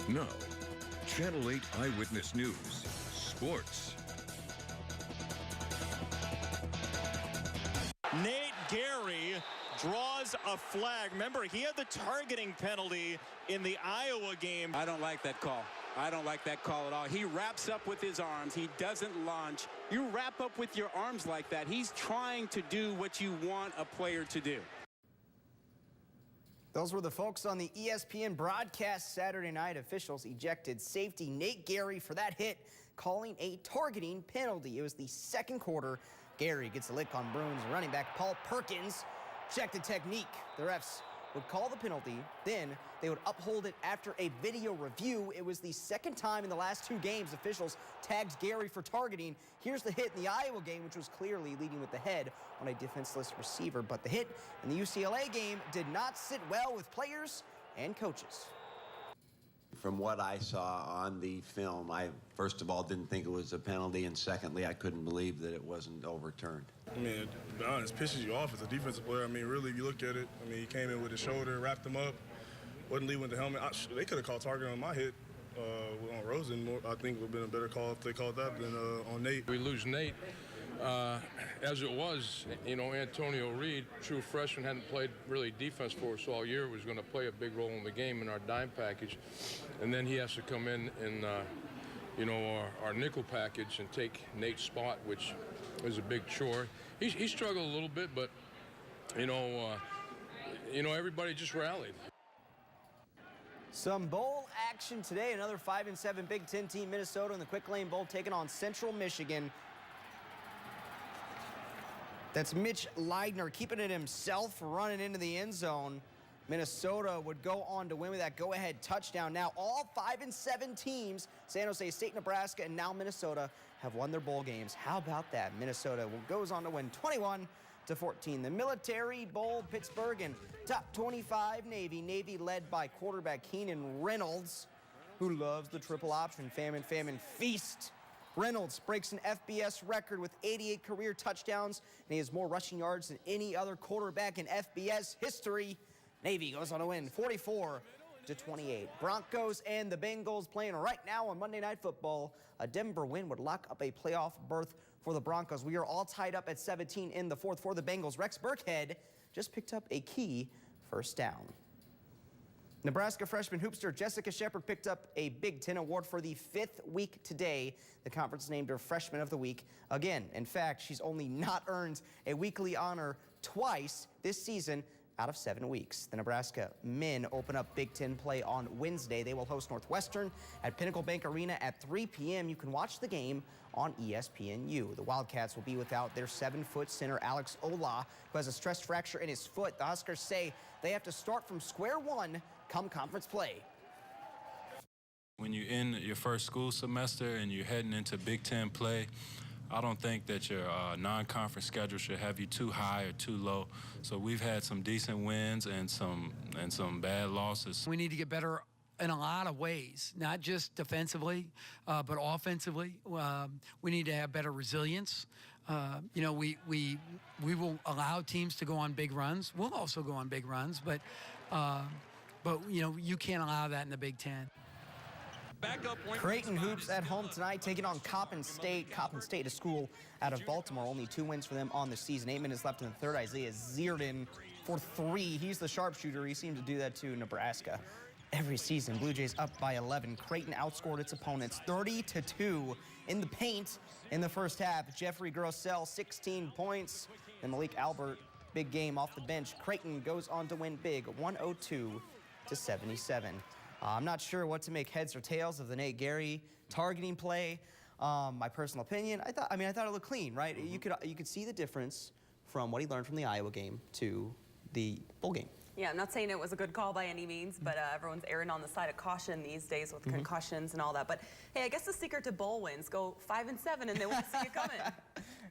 No. Channel 8 Eyewitness News. Sports. Nate Gerry draws a flag. Remember, he had the targeting penalty in the Iowa game. I don't like that call. I don't like that call at all. He wraps up with his arms. He doesn't launch. You wrap up with your arms like that. He's trying to do what you want a player to do. Those were the folks on the ESPN broadcast Saturday night. Officials ejected safety Nate Gerry for that hit, calling a targeting penalty. It was the second quarter. Gerry gets a lick on Bruins running back Paul Perkins. Check the technique. The refs would call the penalty, then they would uphold it after a video review. It was the second time in the last 2 games officials tagged Gerry for targeting. Here's the hit in the Iowa game, which was clearly leading with the head on a defenseless receiver. But the hit in the UCLA game did not sit well with players and coaches. From what I saw on the film, I first of all didn't think it was a penalty, and secondly, I couldn't believe that it wasn't overturned. I mean, to be honest, pisses you off as a defensive player. I mean, really, if you look at it, I mean, he came in with his shoulder, wrapped him up, wasn't leaving with the helmet. They could have called target on my hit on Rosen. I think it would have been a better call if they called that than on Nate. We lose Nate. As it was, you know, Antonio Reed, true freshman, hadn't played really defense for us all year, was going to play a big role in the game in our dime package. And then he has to come in you know, our nickel package and take Nate's spot, which is a big chore. He struggled a little bit, but, you know, everybody just rallied. Some bowl action today. Another 5-7 Big Ten team, Minnesota, in the Quick Lane Bowl, taking on Central Michigan. That's Mitch Leidner keeping it himself, running into the end zone. Minnesota would go on to win with that go-ahead touchdown. Now all 5-7 teams, San Jose State, Nebraska, and now Minnesota, have won their bowl games. How about that? Minnesota goes on to win 21-14. The Military Bowl, Pittsburgh, and top 25 Navy. Navy led by quarterback Keenan Reynolds, who loves the triple option. Famine, feast. Reynolds breaks an FBS record with 88 career touchdowns, and he has more rushing yards than any other quarterback in FBS history. Navy goes on to win 44-28. Broncos and the Bengals playing right now on Monday Night Football. A Denver win would lock up a playoff berth for the Broncos. We are all tied up at 17 in the fourth for the Bengals. Rex Burkhead just picked up a key first down. Nebraska freshman hoopster Jessica Shepard picked up a Big Ten award for the 5th week today. The conference named her Freshman of the Week again. In fact, she's only not earned a weekly honor twice this season out of 7 weeks. The Nebraska men open up Big Ten play on Wednesday. They will host Northwestern at Pinnacle Bank Arena at 3 p.m. You can watch the game on ESPNU. The Wildcats will be without their 7-foot center Alex Ola, who has a stress fracture in his foot. The Huskers say they have to start from square one come conference play. When you're in your first school semester and you're heading into Big Ten play, I don't think that your non-conference schedule should have you too high or too low. So we've had some decent wins and some bad losses. We need to get better in a lot of ways, not just defensively, but offensively. We need to have better resilience. You know, we will allow teams to go on big runs. We'll also go on big runs, but you know, you can't allow that in the Big Ten. Creighton hoops at home tonight, taking on Coppin State. Coppin State, a school out of Baltimore. Only 2 wins for them on the season. 8 minutes left in the third. Isaiah Zierden for 3. He's the sharpshooter. He seemed to do that to Nebraska every season. Blue Jays up by 11. Creighton outscored its opponents 30-2 in the paint in the first half. Jeffrey Grossell, 16 points. And Malik Albert, big game off the bench. Creighton goes on to win big, 102-77. I'm not sure what to make heads or tails of the Nate Gerry targeting play. My personal opinion, I thought it looked clean, right? You could see the difference from what he learned from the Iowa game to the bowl game. Yeah, I'm not saying it was a good call by any means, but everyone's erring on the side of caution these days with concussions and all that. But hey, I guess the secret to bowl wins: go 5-7, and they won't see it coming.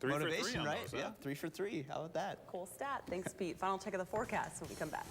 Motivation, right? Yeah, 3 for 3. How about that? Cool stat. Thanks, Pete. Final check of the forecast when we come back.